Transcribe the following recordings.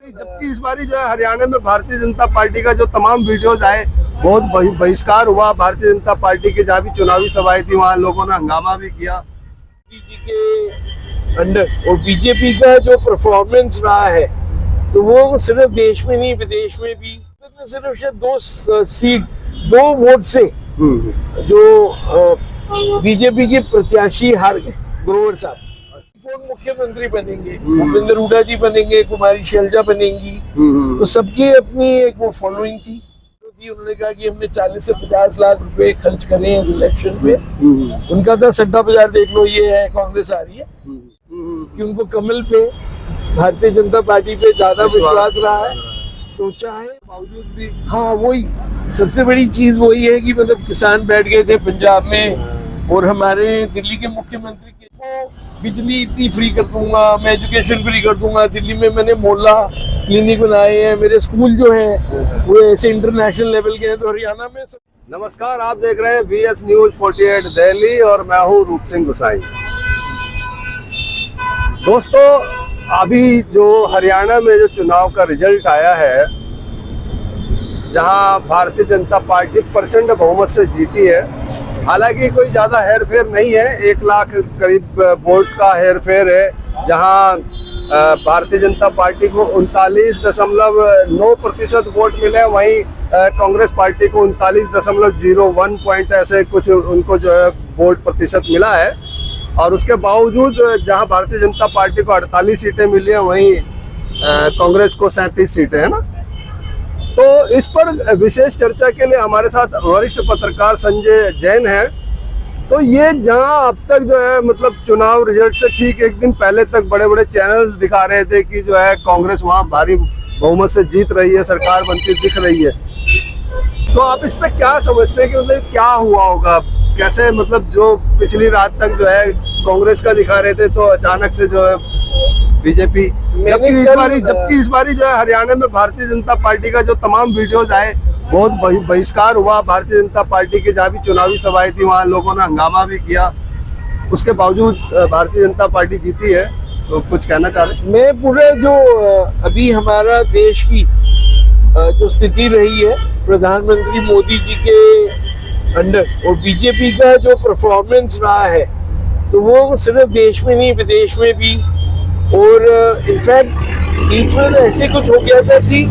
जबकि इस बारी जो है हरियाणा में भारतीय जनता पार्टी का जो तमाम वीडियोज आए, बहुत बहिष्कार हुआ भारतीय जनता पार्टी के। जहाँ भी चुनावी सभाएं थी वहाँ लोगों ने हंगामा भी किया जी के अंडर। और बीजेपी का जो परफॉर्मेंस रहा है तो वो सिर्फ देश में नहीं विदेश में भी, सिर्फ शायद 2 सीट 2 वोट से जो बीजेपी के प्रत्याशी हार गए। ग्रोवर साहब कौन मुख्यमंत्री बनेंगे? भूपेंद्र हुड्डा जी बनेंगे, कुमारी शैलजा बनेंगी। तो सबकी अपनी एक वो फॉलोइंग थी। उन्होंने कहा कि हमने 40 से 50 लाख रुपए खर्च करे हैं इस इलेक्शन पे। उनका था सट्टा बाजार देख लो, ये है कांग्रेस आ रही है कि उनको कमल पे भारतीय जनता पार्टी पे ज्यादा विश्वास रहा है। तो चाहे बावजूद भी हाँ वही सबसे बड़ी चीज वही है कि मतलब किसान बैठ गए थे पंजाब में और हमारे दिल्ली के मुख्यमंत्री को बिजली इतनी फ्री कर दूंगा, मैं एजुकेशन फ्री कर दूंगा। दिल्ली में मैंने मोहल्ला क्लिनिक बनाए हैं, मेरे स्कूल जो हैं वो ऐसे इंटरनेशनल लेवल के हैं। तो हरियाणा में नमस्कार, आप देख रहे हैं VS News 48 दिल्ली और मैं हूं रूप सिंह गुसाई। दोस्तों, अभी जो हरियाणा में जो चुनाव का रिजल्ट आया है, जहां भारतीय जनता पार्टी प्रचंड बहुमत से जीती है, हालांकि कोई ज्यादा हेरफेर नहीं है, 1 लाख करीब वोट का हेरफेर है। जहां भारतीय जनता पार्टी को 39.9% वोट मिले, वहीं कांग्रेस पार्टी को 39.01 पॉइंट ऐसे कुछ उनको जो है वोट प्रतिशत मिला है। और उसके बावजूद जहां भारतीय जनता पार्टी को 48 सीटें मिली हैं, वहीं कांग्रेस को 37 सीटें है ना। तो इस पर विशेष चर्चा के लिए हमारे साथ वरिष्ठ पत्रकार संजय जैन हैं। तो ये जहां अब तक जो है मतलब चुनाव रिजल्ट से ठीक 1 दिन पहले तक बड़े बड़े चैनल्स दिखा रहे थे कि जो है कांग्रेस वहां भारी बहुमत से जीत रही है, सरकार बनती दिख रही है। तो आप इस पे क्या समझते हैं कि मतलब क्या हुआ होगा? कैसे मतलब जो पिछली रात तक जो है कांग्रेस का दिखा रहे थे, तो अचानक से जो है बीजेपी, जबकि इस बारी जो है हरियाणा में भारतीय जनता पार्टी का जो तमाम वीडियोज आए, बहुत बहिष्कार हुआ भारतीय जनता पार्टी के। जहाँ भी चुनावी सभाएं थी वहाँ लोगों ने हंगामा भी किया, उसके बावजूद भारतीय जनता पार्टी जीती है। तो कुछ कहना चाह रहे? मैं पूरा जो अभी हमारा देश की जो स्थिति रही है प्रधानमंत्री मोदी जी के अंडर और बीजेपी का जो परफॉर्मेंस रहा है तो वो सिर्फ देश में नहीं विदेश में भी। और इनफैक्ट बीच में ऐसे कुछ हो गया था कि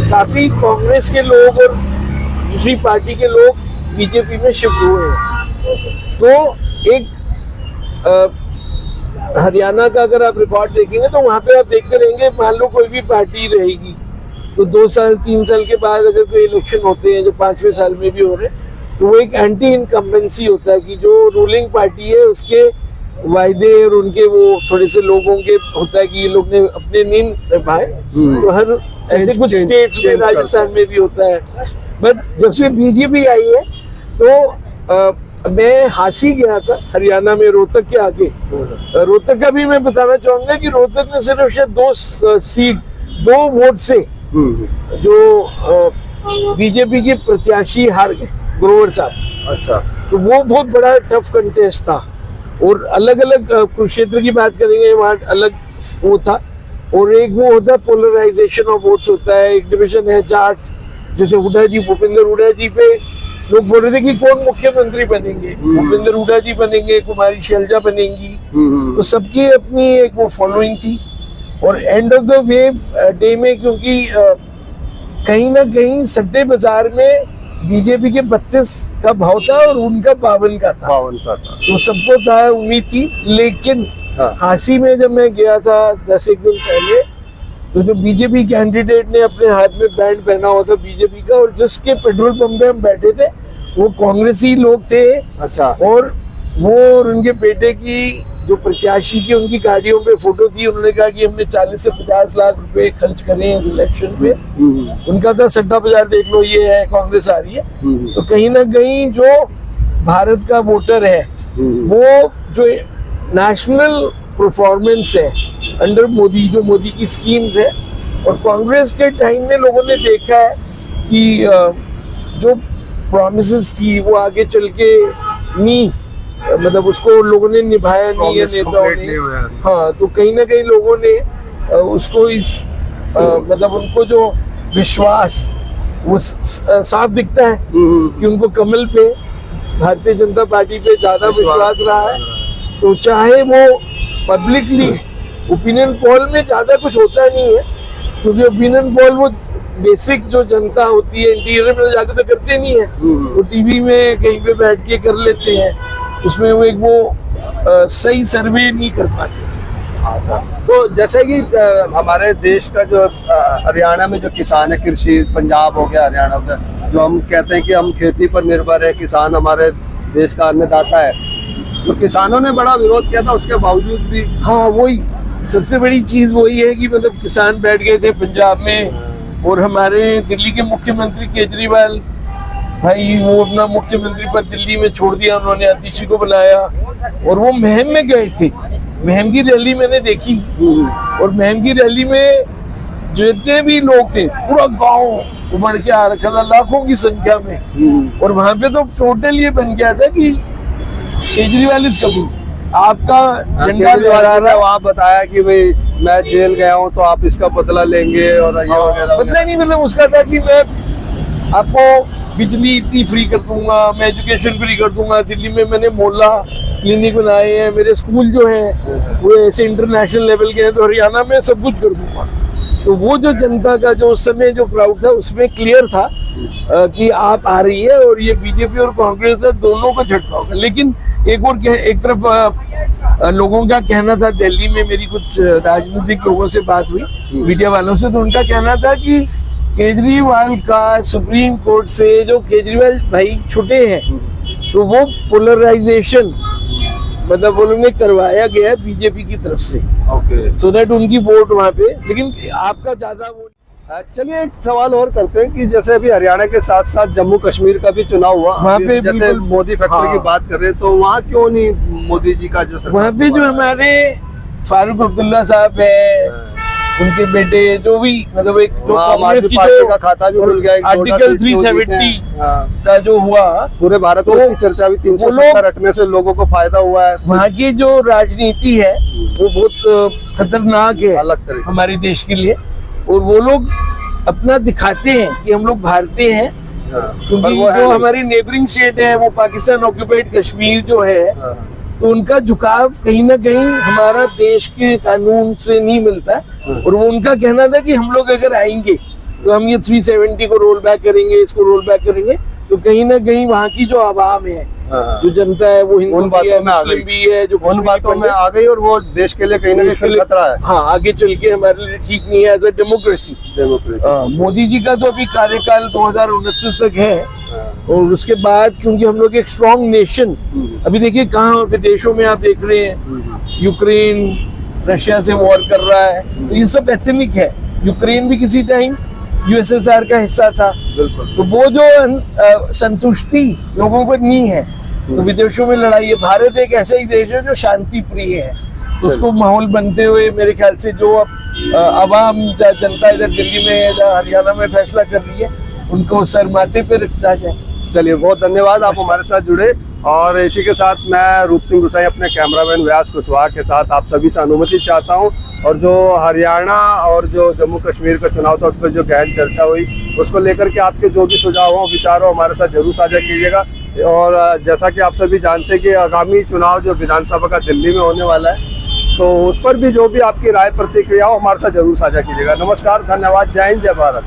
काफी कांग्रेस के लोग और दूसरी पार्टी के लोग बीजेपी में शिफ्ट हुए हैं। तो एक हरियाणा का अगर आप रिकॉर्ड देखेंगे तो वहाँ पे आप देखते रहेंगे, मान लो कोई भी पार्टी रहेगी तो 2 साल 3 साल के बाद अगर कोई इलेक्शन होते हैं, जो 5वें साल में भी हो रहे हैं, तो वो एक एंटी इनकम्बेंसी होता है कि जो रूलिंग पार्टी है उसके वायदे और उनके वो थोड़े से लोगों के होता है कि ये लोग ने अपने नहीं निभाए। तो हर ऐसे कुछ स्टेट्स में, राजस्थान में भी होता है। बट जब से बीजेपी आई है तो मैं हासी गया था हरियाणा में रोहतक के आगे। रोहतक का भी मैं बताना चाहूंगा कि रोहतक में सिर्फ शायद 2 सीट 2 वोट से जो बीजेपी के प्रत्याशी हार गए, ग्रोवर साहब। अच्छा, तो वो बहुत बड़ा टफ कंटेस्ट था। और अलग अलग कुरुक्षेत्र की बात करेंगे, वहाँ अलग वो था। और एक वो होता है पोलराइजेशन ऑफ वोट्स होता है, एक डिविजन है चार्ट, जैसे हुड्डा जी, भूपेंद्र हुड्डा जी पे लोग बोल रहे थे कि कौन मुख्यमंत्री बनेंगे? भूपेंद्र हुड्डा जी बनेंगे, कुमारी शैलजा बनेंगी। तो सबकी अपनी एक वो फॉलोइंग थी। और एंड ऑफ द डे में क्योंकि कहीं ना कहीं सट्टे बाजार में बीजेपी के 32 का भाव था और उनका 52 का था। तो सबको था उम्मीद थी। लेकिन हांसी में जब मैं गया था 10-1 दिन पहले, तो जो बीजेपी कैंडिडेट ने अपने हाथ में बैंड पहना हुआ था बीजेपी का, और जिसके पेट्रोल पंप पे हम बैठे थे वो कांग्रेसी लोग थे। अच्छा। और वो और उनके बेटे की जो प्रत्याशी की उनकी गाड़ियों पे फोटो थी। उन्होंने कहा कि हमने 40 से 50 लाख रुपए खर्च करे हैं इस इलेक्शन पे। उनका था सट्टा बाजार देख लो, ये है कांग्रेस आ रही है। तो कहीं ना कहीं जो भारत का वोटर है वो जो नेशनल परफॉर्मेंस है अंडर मोदी, जो मोदी की स्कीम्स है, और कांग्रेस के टाइम में लोगों ने देखा है कि जो प्रॉमिसेस थी वो आगे चल के नहीं, मतलब उसको लोगों ने निभाया नहीं है नेताओं ने। हाँ, तो कहीं ना कहीं लोगों ने उसको इस मतलब उनको जो विश्वास वो साफ दिखता है कि उनको कमल पे, भारतीय जनता पार्टी पे ज्यादा विश्वास रहा है। तो चाहे वो पब्लिकली ओपिनियन पोल में ज्यादा कुछ होता नहीं है, क्योंकि ओपिनियन पोल वो बेसिक जो जनता होती है इंटीरियर में जाकर तो करते नहीं है, वो टीवी में कहीं पे बैठ के कर लेते हैं, उसमें वो सही सर्वे नहीं कर पाते। तो जैसे कि हमारे देश का जो हरियाणा में जो किसान है, कृषि, पंजाब हो गया, हरियाणा हो गया, जो हम कहते हैं कि हम खेती पर निर्भर है, किसान हमारे देश का अन्नदाता है, तो किसानों ने बड़ा विरोध किया था, उसके बावजूद भी। हाँ, वही सबसे बड़ी चीज वही है कि मतलब किसान बैठ गए थे पंजाब में, और हमारे दिल्ली के मुख्यमंत्री केजरीवाल भाई वो अपना मुख्यमंत्री पद दिल्ली में छोड़ दिया, उन्होंने अतिशी को बुलाया और वो महम में गए थे। महम की रैली मैंने देखी, और महम की रैली में जितने भी लोग थे पूरा गांव उमड़ के आ रखा था, लाखों की संख्या में, और वहां पे तो टोटल ये बन गया था कि केजरीवाल इस कबूल, आपका झंडा लहरा रहा। वहाँ बताया कि भाई मैं जेल गया हूँ तो आप इसका बदला लेंगे और ये वगैरह। बदला नहीं, मतलब उसका था कि मैं आपको बिजली इतनी फ्री कर दूंगा, मैं एजुकेशन फ्री कर दूंगा, दिल्ली में मैंने मोहल्ला क्लिनिक बनाए हैं, मेरे स्कूल जो है वो ऐसे इंटरनेशनल लेवल के हैं, तो हरियाणा में सब कुछ कर दूंगा। तो वो जो जनता का जो उस समय जो क्राउड था उसमें क्लियर था कि आप आ रही है और ये बीजेपी और कांग्रेस है, दोनों को झटका होगा। लेकिन एक तरफ लोगों का कहना था, दिल्ली में मेरी कुछ राजनीतिक लोगों से बात हुई, मीडिया वालों से, तो उनका कहना था कि केजरीवाल का सुप्रीम कोर्ट से जो केजरीवाल भाई छुटे हैं, तो वो पोलराइजेशन मतलब उन्होंने करवाया गया है बीजेपी की तरफ से, सो दैट उनकी वोट वहाँ पे, लेकिन आपका ज्यादा वोट। चलिए एक सवाल और करते हैं कि जैसे अभी हरियाणा के साथ साथ जम्मू कश्मीर का भी चुनाव हुआ, वहाँ पे जैसे मोदी फैक्टर की बात कर रहे हैं, तो वहाँ क्यों नहीं मोदी जी का जो वहाँ पे जो हमारे फारूक अब्दुल्ला साहब है, उनके बेटे जो भी मतलब एक जो कांग्रेस की जो का खाता भी खुल गया, आर्टिकल 370 का जो हुआ, पूरे भारत में इसकी चर्चा भी 370 रटने से लोगों को फायदा हुआ है। वहाँ की जो राजनीति है वो बहुत खतरनाक है अलग तरह हमारे देश के लिए, और वो लोग अपना दिखाते हैं कि हम लोग भारतीय हैं, क्योंकि जो हमारी नेबरिंग स्टेट है वो पाकिस्तान ऑक्यूपाइड कश्मीर जो है, तो उनका झुकाव कहीं ना कहीं हमारा देश के कानून से नहीं मिलता है। और वो उनका कहना था कि हम लोग अगर आएंगे तो हम ये 370 को रोल बैक करेंगे, इसको रोल बैक करेंगे, तो कहीं ना कहीं वहाँ की जो आवाम है, जो जनता है, वो हिंदू भी है, मुस्लिम भी है, जो उन बातों में आ गई, और वो देश के लिए कहीं ना कहीं खतरा है। हाँ, आगे चल के हमारे लिए ठीक नहीं है as a democracy. Modi ji का तो अभी कार्यकाल 2029 तक है, और उसके बाद क्योंकि हम लोग एक स्ट्रॉन्ग नेशन, अभी देखिए कहाँ विदेशों में आप देख रहे हैं, यूक्रेन रशिया से वॉर कर रहा है, तो ये सब एथनिक है। यूक्रेन भी किसी टाइम यूएसएसआर का हिस्सा था, तो वो जो संतुष्टि लोगों को नहीं है, तो विदेशों में लड़ाई है। भारत एक ऐसा ही देश है जो शांति प्रिय है, तो उसको माहौल बनते हुए मेरे ख्याल से जो अब आवाम जनता इधर दिल्ली में या हरियाणा में फैसला कर रही है, उनको सर माथे पे रखना जाए। चलिए, बहुत धन्यवाद आप हमारे साथ जुड़े, और इसी के साथ मैं रूप सिंह गुसाई अपने कैमरामैन व्यास कुशवाहा के साथ आप सभी से अनुमति चाहता हूं, और जो हरियाणा और जो जम्मू कश्मीर का चुनाव था उस पर जो गहन चर्चा हुई, उसको लेकर के आपके जो भी सुझाव हो, विचार हो, हमारे साथ जरूर साझा कीजिएगा। और जैसा कि आप सभी जानते हैं कि आगामी चुनाव जो विधानसभा का दिल्ली में होने वाला है, तो उस पर भी जो भी आपकी राय प्रतिक्रिया हो हमारे साथ जरूर साझा कीजिएगा। नमस्कार, धन्यवाद, जय हिंद, जय भारत।